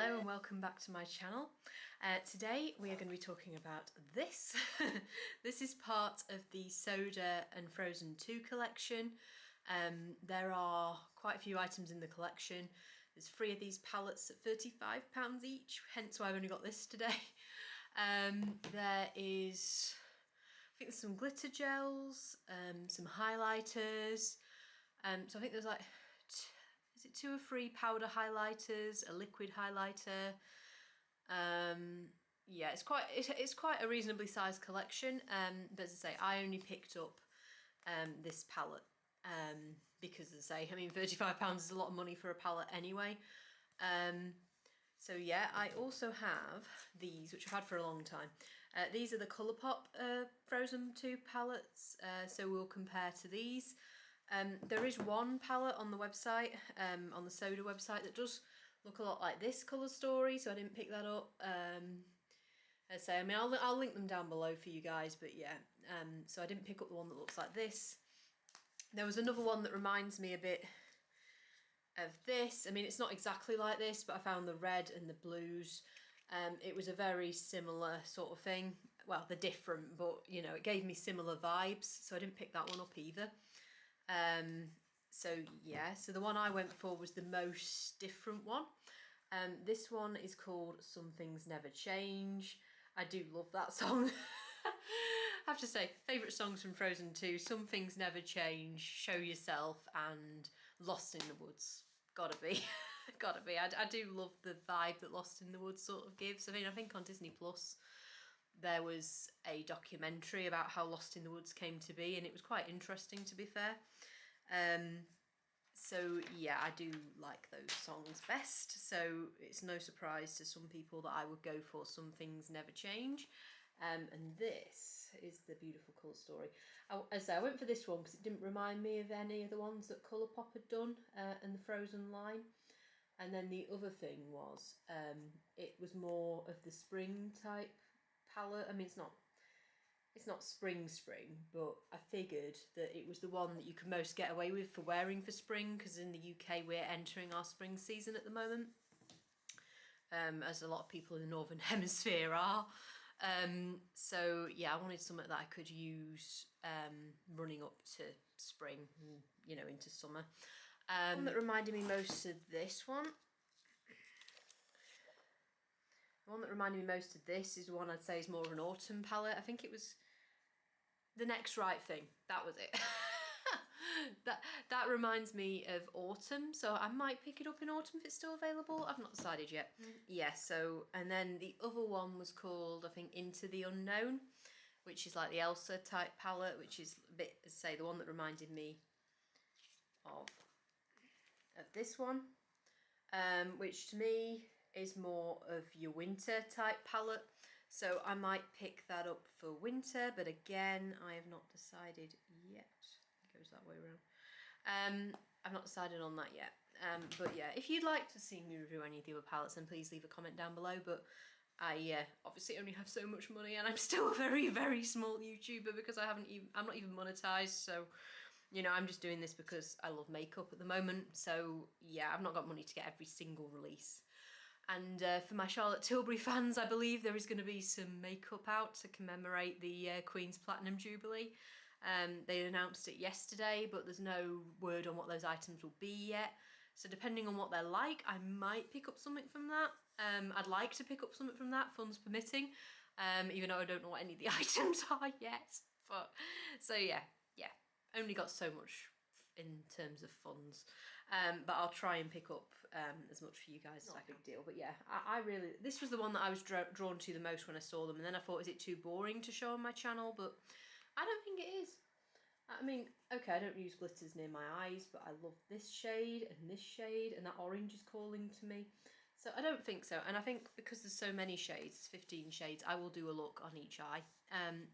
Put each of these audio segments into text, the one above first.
Hello and welcome back to my channel. Today we are going to be talking about this. This is part of the Soda and Frozen 2 collection. There are quite a few items in the collection. There's 3 of these palettes at £35 each, hence why I've only got this today. There is, I think there's some glitter gels, some highlighters. So I think there's like, is it 2 or 3 powder highlighters, a liquid highlighter? Yeah, it's quite a reasonably sized collection. But as I say, I only picked up this palette because, as I say, I mean, £35 is a lot of money for a palette anyway. So yeah, I also have these, which I've had for a long time. These are the Colourpop Frozen 2 palettes, so we'll compare to these. There is one palette on the website, on the Soda website, that does look a lot like this colour story, so I didn't pick that up. As I say, I mean, I'll link them down below for you guys, but yeah, so I didn't pick up the one that looks like this. There was another one that reminds me a bit of this. I mean, it's not exactly like this, but I found the red and the blues. It was a very similar sort of thing. Well, they're different, but, you know, it gave me similar vibes, so I didn't pick that one up either. So yeah, so the one I went for was the most different one. This one is called Some Things Never Change. I do love that song. I have to say, favourite songs from Frozen 2, Some Things Never Change, Show Yourself, and Lost in the Woods. Gotta be. Gotta be. I do love the vibe that Lost in the Woods sort of gives. I mean, I think on Disney Plus there was a documentary about how Lost in the Woods came to be, and it was quite interesting, to be fair. So yeah, I do like those songs best, so it's no surprise to some people that I would go for Some Things Never Change. And this is the beautiful colour story. As I say, I went for this one because it didn't remind me of any of the ones that Colourpop had done in the Frozen line. And then the other thing was, it was more of the spring type palette. I mean, it's not spring, but I figured that it was the one that you could most get away with for wearing for spring, because in the UK we're entering our spring season at the moment, as a lot of people in the Northern Hemisphere are. So yeah, I wanted something that I could use running up to spring, you know, into summer. One that reminded me most of this one. The one that reminded me most of this is the one I'd say is more of an autumn palette. I think it was The Next Right Thing. That was it. that reminds me of autumn, so I might pick it up in autumn if it's still available. I've not decided yet. Yeah, so, and then the other one was called, I think, Into the Unknown, which is like the Elsa type palette, which is a bit, as I say, the one that reminded me of this one, which to me is more of your winter type palette. So I might pick that up for winter, but again, I have not decided yet. It goes that way around. I've not decided on that yet. But yeah, if you'd like to see me review any of the other palettes, then please leave a comment down below. But I obviously only have so much money, and I'm still a very, very small YouTuber because I'm not even monetized. So, you know, I'm just doing this because I love makeup at the moment. So yeah, I've not got money to get every single release. And for my Charlotte Tilbury fans, I believe there is going to be some makeup out to commemorate the Queen's Platinum Jubilee. They announced it yesterday, but there's no word on what those items will be yet. So depending on what they're like, I might pick up something from that. I'd like to pick up something from that, funds permitting, even though I don't know what any of the items are yet. But so yeah, only got so much in terms of funds, but I'll try and pick up as much for you guys as I can. Not a big deal, but yeah, I really, this was the one that I was drawn to the most when I saw them, and then I thought, is it too boring to show on my channel? But I don't think it is. I mean, okay, I don't use glitters near my eyes, but I love this shade, and that orange is calling to me. So I don't think so, and I think because there's so many shades, 15 shades, I will do a look on each eye.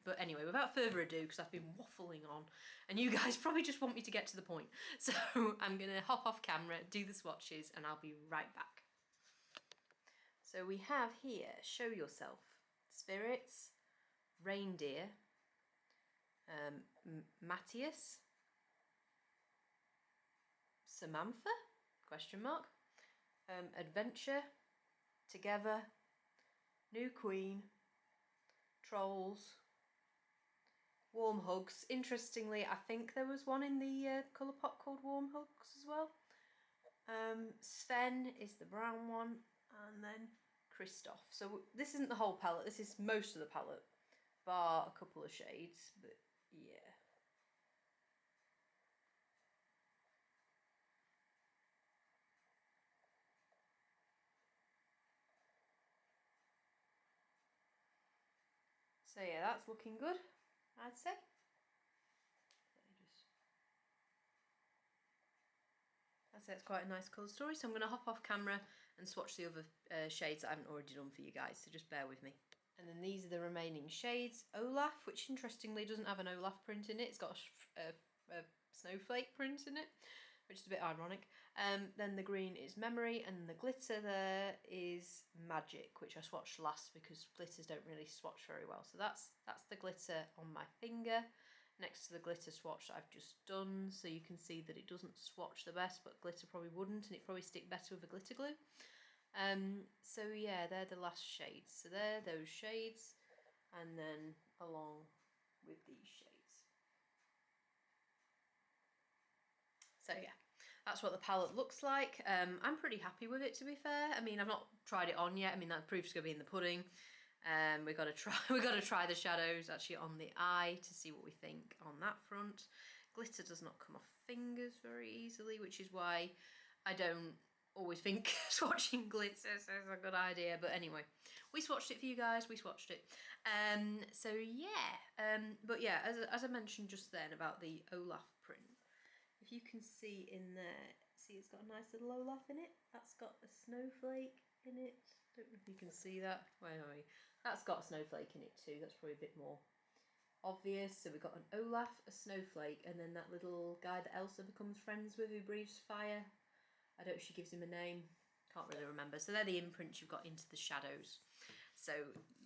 But anyway, without further ado, because I've been waffling on, and you guys probably just want me to get to the point, so I'm going to hop off camera, do the swatches, and I'll be right back. So we have here Show Yourself, Spirits, Reindeer, Matthias, Samantha, question mark, Adventure, Together, New Queen, Trolls, Warm Hugs. Interestingly, I think there was one in the Colourpop called Warm Hugs as well. Sven is the brown one, and then Christoph. So this isn't the whole palette, this is most of the palette, bar a couple of shades, but yeah. So yeah, that's looking good, I'd say. I'd say it's quite a nice colour story, so I'm going to hop off camera and swatch the other shades that I haven't already done for you guys, so just bear with me. And then these are the remaining shades. Olaf, which interestingly doesn't have an Olaf print in it, it's got a snowflake print in it, which is a bit ironic. Then the green is Memory, and the glitter there is Magic, which I swatched last because glitters don't really swatch very well. So that's the glitter on my finger, next to the glitter swatch that I've just done, so you can see that it doesn't swatch the best, but glitter probably wouldn't, and it'd probably stick better with a glitter glue. So yeah, they're the last shades. So they're those shades, and then along with these shades. So yeah, that's what the palette looks like. I'm pretty happy with it, to be fair. I mean, I've not tried it on yet. I mean, that proof's gonna be in the pudding. We gotta try the shadows actually on the eye to see what we think on that front. Glitter does not come off fingers very easily, which is why I don't always think swatching glitter is a good idea. But anyway, we swatched it for you guys. We swatched it. So yeah. But yeah, as I mentioned just then about the Olaf print, if you can see in there, see it's got a nice little Olaf in it. That's got a snowflake in it. Don't know if you can see that. Where are we? That's got a snowflake in it too. That's probably a bit more obvious. So we've got an Olaf, a snowflake, and then that little guy that Elsa becomes friends with who breathes fire. I don't know if she gives him a name. Can't really remember. So they're the imprints you've got into the shadows. So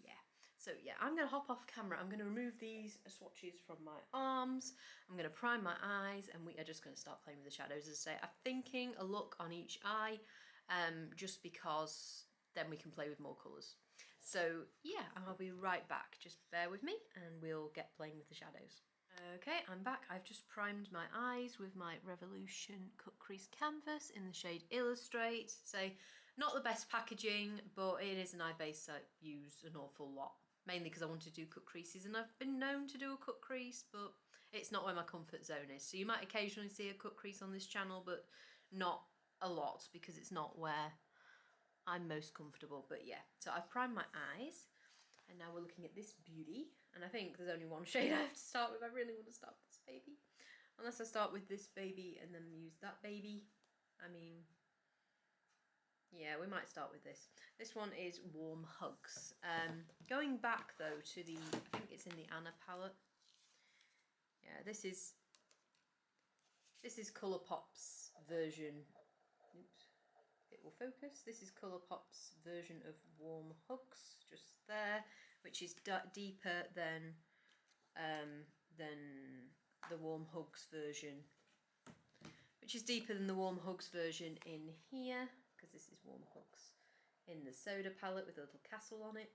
yeah. So yeah, I'm going to hop off camera. I'm going to remove these swatches from my arms. I'm going to prime my eyes, and we are just going to start playing with the shadows. As I say, I'm thinking a look on each eye, just because then we can play with more colours. So yeah, I'll be right back. Just bear with me and we'll get playing with the shadows. Okay, I'm back. I've just primed my eyes with my Revolution Cut Crease Canvas in the shade Illustrate. So not the best packaging, but it is an eye base I use an awful lot. Mainly because I want to do cut creases, and I've been known to do a cut crease, but it's not where my comfort zone is. So you might occasionally see a cut crease on this channel, but not a lot because it's not where I'm most comfortable. But yeah, so I've primed my eyes, and now we're looking at this beauty. And I think there's only one shade I have to start with. I really want to start with this baby. Unless I start with this baby and then use that baby. I mean, yeah, we might start with this. This one is Warm Hugs. Going back though to the, I think it's in the Anna palette. Yeah, this is Colourpop's version. Oops, it will focus. This is Colourpop's version of Warm Hugs, just there, which is deeper than the Warm Hugs version, in here, because this is Warm Hugs in the Soda palette with a little castle on it.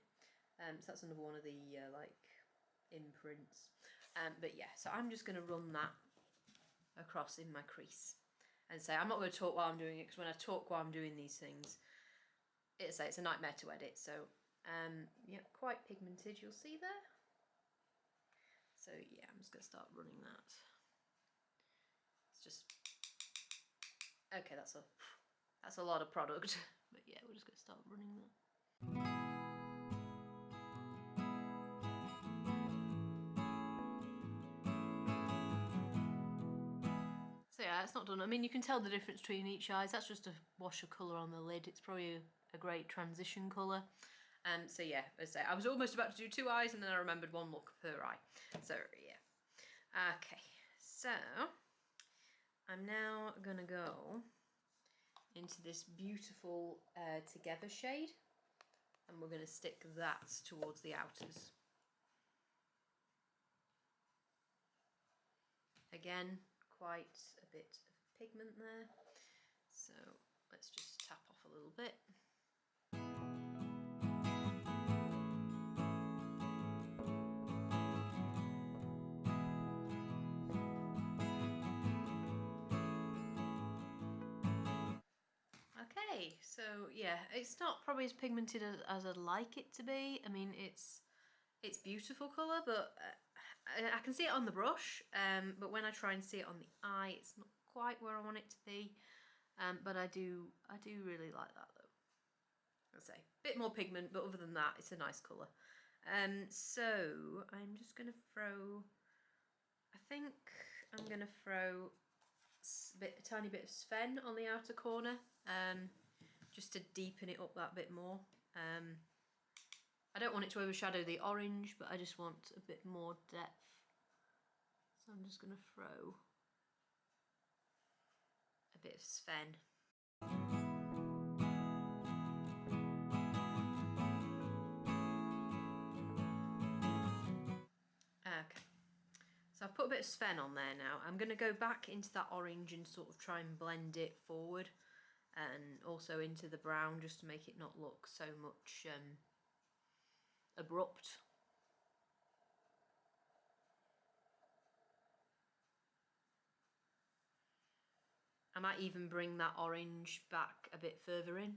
So that's another one of the like imprints. But yeah, so I'm just going to run that across in my crease. And say, I'm not going to talk while I'm doing it, because when I talk while I'm doing these things, it's a nightmare to edit. So yeah, quite pigmented, you'll see there. So yeah, I'm just going to start running that. It's just, okay, that's a lot of product, but yeah, we're just going to start running that. So yeah, it's not done. I mean, you can tell the difference between each eye. That's just a wash of colour on the lid. It's probably a great transition colour. So yeah, as I say, I was almost about to do two eyes, and then I remembered one look per eye. So yeah. Okay, so I'm now going to go into this beautiful Together shade, and we're going to stick that towards the outers. Again, quite a bit of pigment there, so let's just tap off a little bit. So yeah, it's not probably as pigmented as I'd like it to be. I mean, it's beautiful colour, but I can see it on the brush, but when I try and see it on the eye, it's not quite where I want it to be. But I do really like that though. I'd say a bit more pigment, but other than that, it's a nice colour. So I'm just gonna throw. I think I'm gonna throw a tiny bit of Sven on the outer corner, just to deepen it up that bit more. I don't want it to overshadow the orange, but I just want a bit more depth. So I'm just going to throw a bit of Sven. Okay, so I've put a bit of Sven on there now. I'm going to go back into that orange and sort of try and blend it forward, and also into the brown, just to make it not look so much abrupt. I might even bring that orange back a bit further in.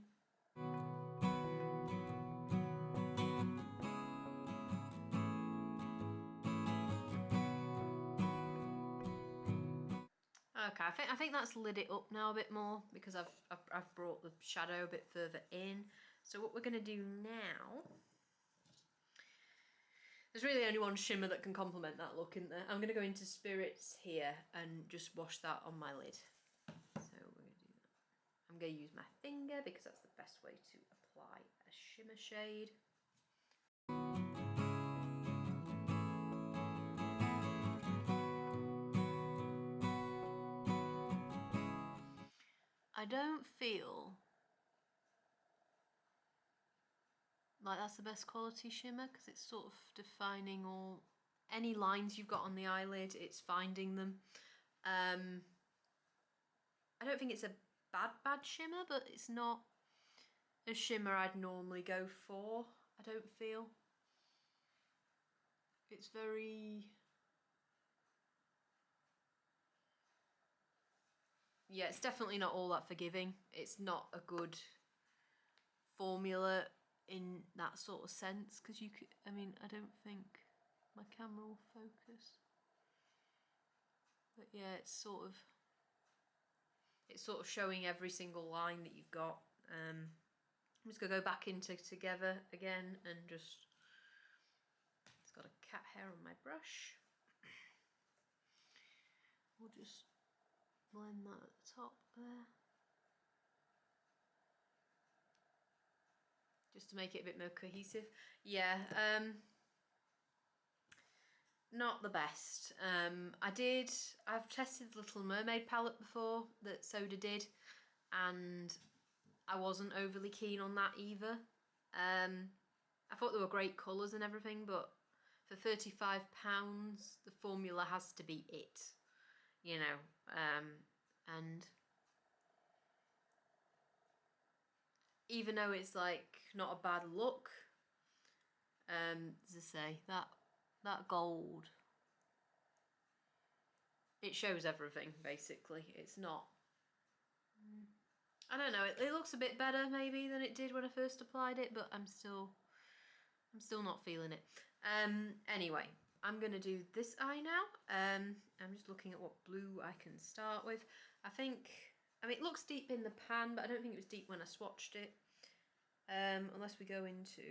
Okay, I think that's lit it up now a bit more, because I've brought the shadow a bit further in. So what we're going to do now, there's really only one shimmer that can complement that look, isn't there? I'm going to go into Spirits here and just wash that on my lid. So we're going to do that. I'm going to use my finger because that's the best way to apply a shimmer shade. I don't feel like that's the best quality shimmer, because it's sort of defining any lines you've got on the eyelid, it's finding them. I don't think it's a bad shimmer, but it's not a shimmer I'd normally go for, I don't feel. It's very... yeah, it's definitely not all that forgiving. It's not a good formula in that sort of sense, because you could, I mean, I don't think my camera will focus, but yeah, it's sort of showing every single line that you've got. I'm just gonna go back into Together again and just, it's got a cat hair on my brush. We'll just blend that at the top there, just to make it a bit more cohesive. Yeah, not the best. I've tested the Little Mermaid palette before that Soda did, and I wasn't overly keen on that either. I thought they were great colours and everything, but for £35 the formula has to be it, you know. And even though it's like not a bad look, as I say, that gold, it shows everything basically. It's not, I don't know, it looks a bit better maybe than it did when I first applied it, but I'm still not feeling it. Anyway, I'm gonna do this eye now. I'm just looking at what blue I can start with. I mean, it looks deep in the pan, but I don't think it was deep when I swatched it. Unless we go into,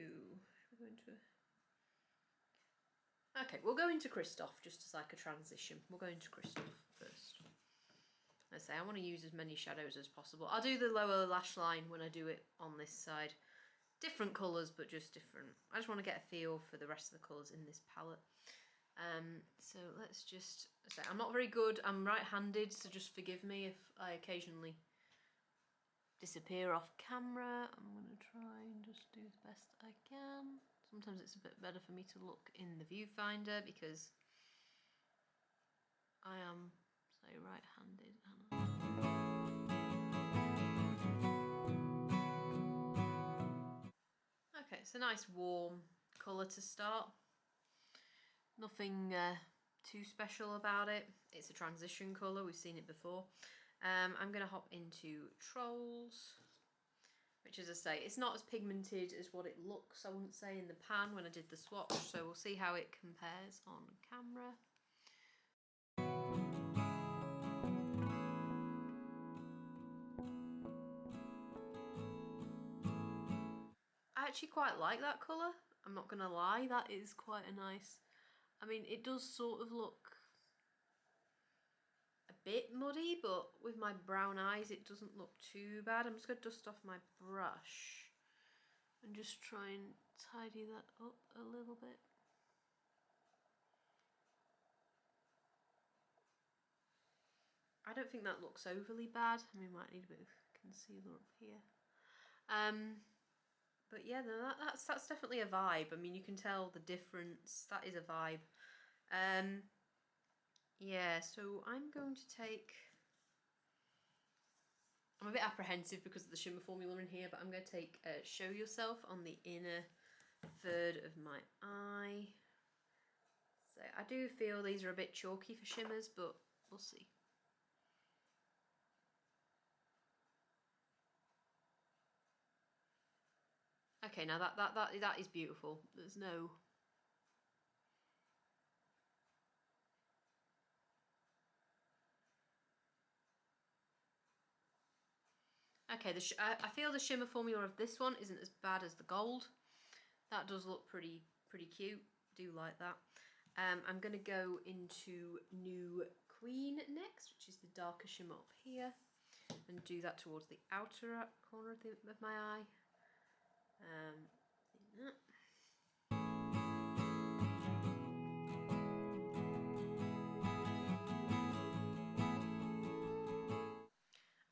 okay, we'll go into Christoph just as like a transition. We'll go into Christoph first. I say I want to use as many shadows as possible. I'll do the lower lash line when I do it on this side. Different colours, but just different. I just want to get a feel for the rest of the colours in this palette. So let's just say, I'm not very good. I'm right-handed, so just forgive me if I occasionally disappear off camera. I'm going to try and just do the best I can. Sometimes it's a bit better for me to look in the viewfinder because I am, say, right-handed. Okay, it's a nice warm colour to start. Nothing too special about it. It's a transition colour, we've seen it before. I'm going to hop into Trolls. which, as I say, it's not as pigmented as what it looks, I wouldn't say, in the pan when I did the swatch, so we'll see how it compares on camera. I actually quite like that colour, I'm not gonna lie, that is quite a nice, I mean, it does sort of look a bit muddy, but with my brown eyes it doesn't look too bad. I'm just going to dust off my brush and just try and tidy that up a little bit. I don't think that looks overly bad. I mean, might need a bit of concealer up here. But yeah, no, that's definitely a vibe. I mean, you can tell the difference. That is a vibe. Yeah, so I'm going to take... I'm a bit apprehensive because of the shimmer formula in here, but I'm going to take Show Yourself on the inner third of my eye. So I do feel these are a bit chalky for shimmers, but we'll see. Okay, now that is beautiful. There's no... Okay, I feel the shimmer formula of this one isn't as bad as the gold. That does look pretty cute. Do like that. I'm going to go into New Queen next, which is the darker shimmer up here, and do that towards the outer corner of my eye.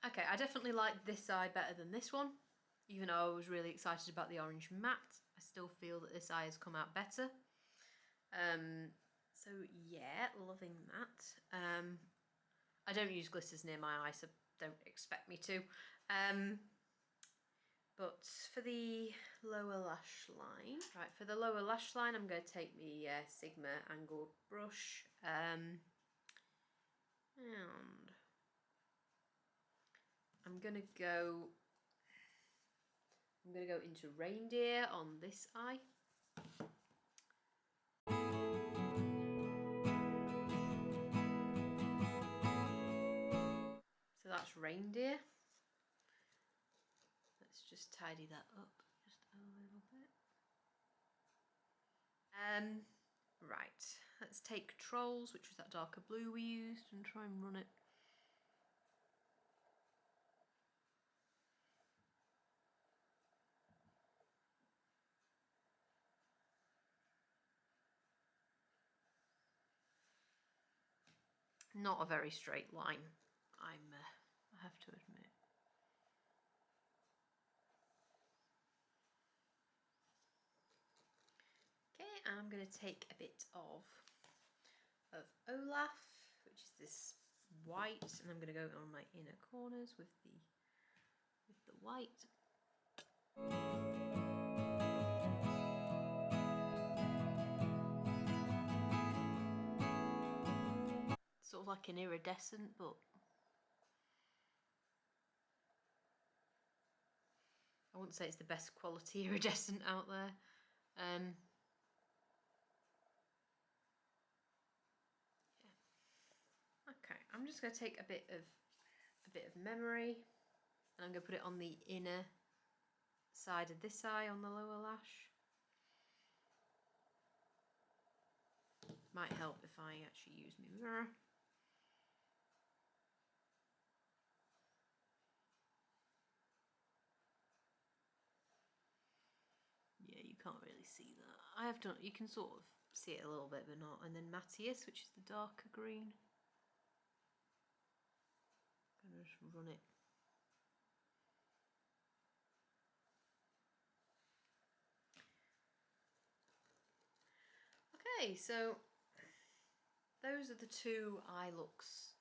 Okay, I definitely like this eye better than this one. Even though I was really excited about the orange matte, I still feel that this eye has come out better. So yeah, loving that. I don't use glitters near my eye, so don't expect me to. But for the lower lash line, right, for the lower lash line, I'm going to take the Sigma angled brush, and I'm going to go into Reindeer on this eye. So that's Reindeer. Let's just tidy that up just a little bit. Right, let's take Trolls, which was that darker blue we used, and try and run it. Not a very straight line, I have to admit. Okay, I'm going to take a bit of Olaf, which is this white, and I'm going to go on my inner corners with the white. Sort of like an iridescent, but I wouldn't say it's the best quality iridescent out there. Yeah. Okay, I'm just going to take a bit of memory, and I'm going to put it on the inner side of this eye on the lower lash. Might help if I actually use my mirror. Yeah, you can't really see that. I have done, you can sort of see it a little bit, but not. And then Matthias, which is the darker green. I'm going to just run it. Okay, so those are the two eye looks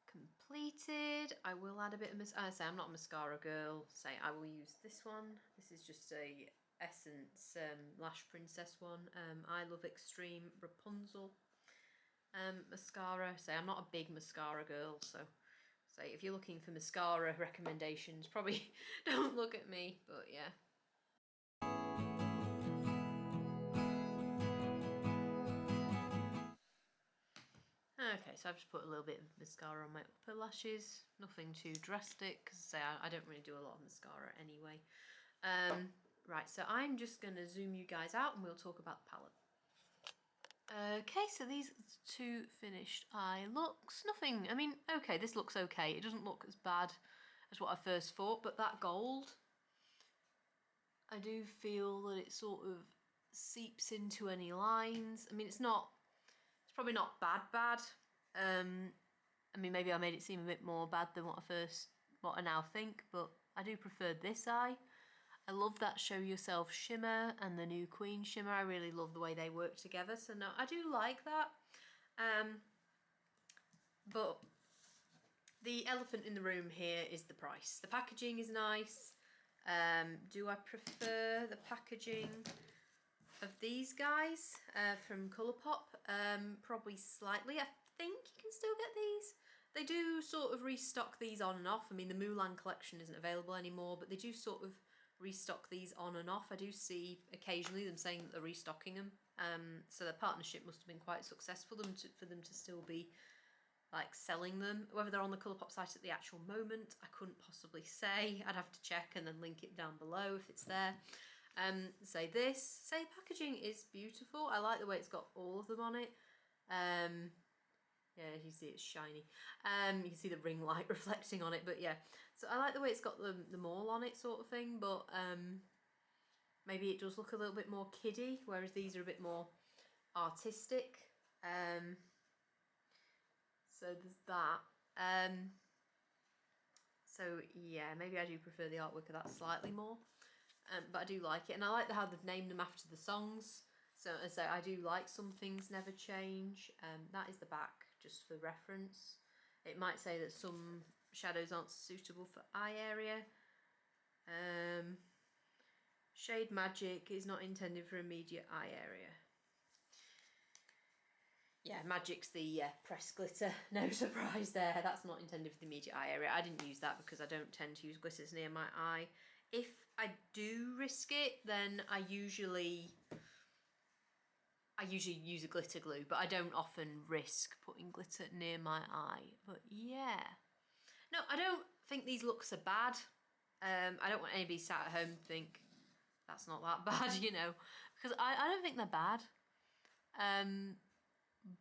completed. I will add a bit of mascara. Say I'm not a mascara girl. Say I will use this one. This is just a Essence Lash Princess one. I Love Extreme Rapunzel mascara. Say I'm not a big mascara girl, so So if you're looking for mascara recommendations, probably don't look at me, but yeah. Okay, so I've just put a little bit of mascara on my upper lashes, nothing too drastic, because I don't really do a lot of mascara anyway. Right, so I'm just going to zoom you guys out and we'll talk about the palette. Okay, so these are the two finished eye looks. Nothing, I mean, okay, this looks okay. It doesn't look as bad as what I first thought, but that gold, I do feel that it sort of seeps into any lines. I mean, it's probably not bad. I mean, maybe I made it seem a bit more bad than what I now think, but I do prefer this eye. I love that Show Yourself shimmer and the new Queen shimmer. I really love the way they work together. So no, I do like that. But the elephant in the room here is the price. The packaging is nice. Do I prefer the packaging of these guys from Colourpop? Probably slightly. I think you can still get these. They do sort of restock these on and off. I mean, the Mulan collection isn't available anymore, but they do sort of restock these on and off. I do see occasionally them saying that they're restocking them. So their partnership must have been quite successful for them to still be like selling them. Whether they're on the Colourpop site at the actual moment, I couldn't possibly say. I'd have to check and then link it down below if it's there. Say packaging is beautiful. I like the way it's got all of them on it. Yeah, you see it's shiny. You can see the ring light reflecting on it, but yeah. So I like the way it's got the mall on it sort of thing, but maybe it does look a little bit more kiddie, whereas these are a bit more artistic. So there's that. So yeah, maybe I do prefer the artwork of that slightly more. But I do like it, and I like how they've named them after the songs. So I do like Some Things Never Change. That is the back, just for reference. It might say that some shadows aren't suitable for eye area. Shade Magic is not intended for immediate eye area. Yeah, Magic's the pressed glitter. No surprise there. That's not intended for the immediate eye area. I didn't use that because I don't tend to use glitters near my eye. If I do risk it, then I usually use a glitter glue, but I don't often risk putting glitter near my eye. But yeah. No, I don't think these looks are bad. I don't want anybody sat at home to think that's not that bad, you know, because I don't think they're bad.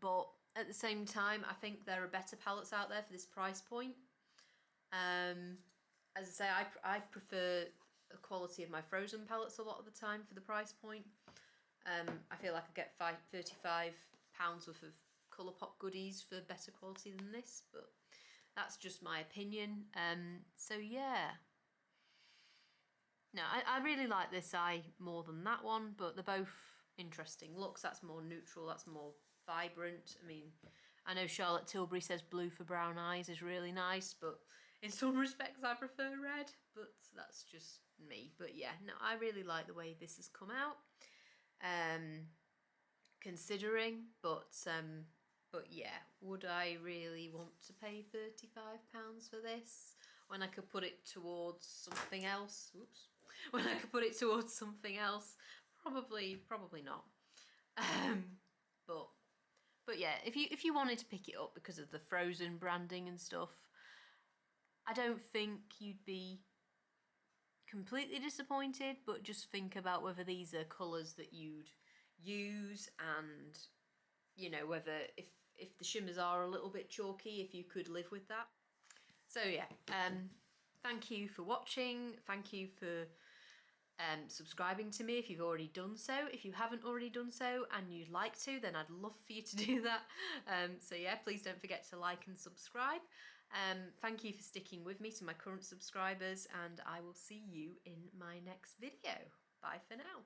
But at the same time, I think there are better palettes out there for this price point. As I say, I prefer the quality of my Frozen palettes a lot of the time for the price point. I feel like I get £35 worth of Colourpop goodies for better quality than this, but that's just my opinion. So yeah. No, I really like this eye more than that one, but they're both interesting looks. That's more neutral, that's more vibrant. I mean, I know Charlotte Tilbury says blue for brown eyes is really nice, but in some respects I prefer red, but that's just me. But yeah, no, I really like the way this has come out. Considering, but yeah, would I really want to pay £35 for this when I could put it towards something else? Oops. When I could put it towards something else, probably not. But yeah, if you wanted to pick it up because of the Frozen branding and stuff, I don't think you'd be completely disappointed, but just think about whether these are colours that you'd use, and you know, whether if the shimmers are a little bit chalky, if you could live with that. So yeah, thank you for watching. Thank you for subscribing to me if you've already done so. If you haven't already done so and you'd like to, then I'd love for you to do that. So yeah, please don't forget to like and subscribe. Thank you for sticking with me, to my current subscribers, and I will see you in my next video. Bye for now.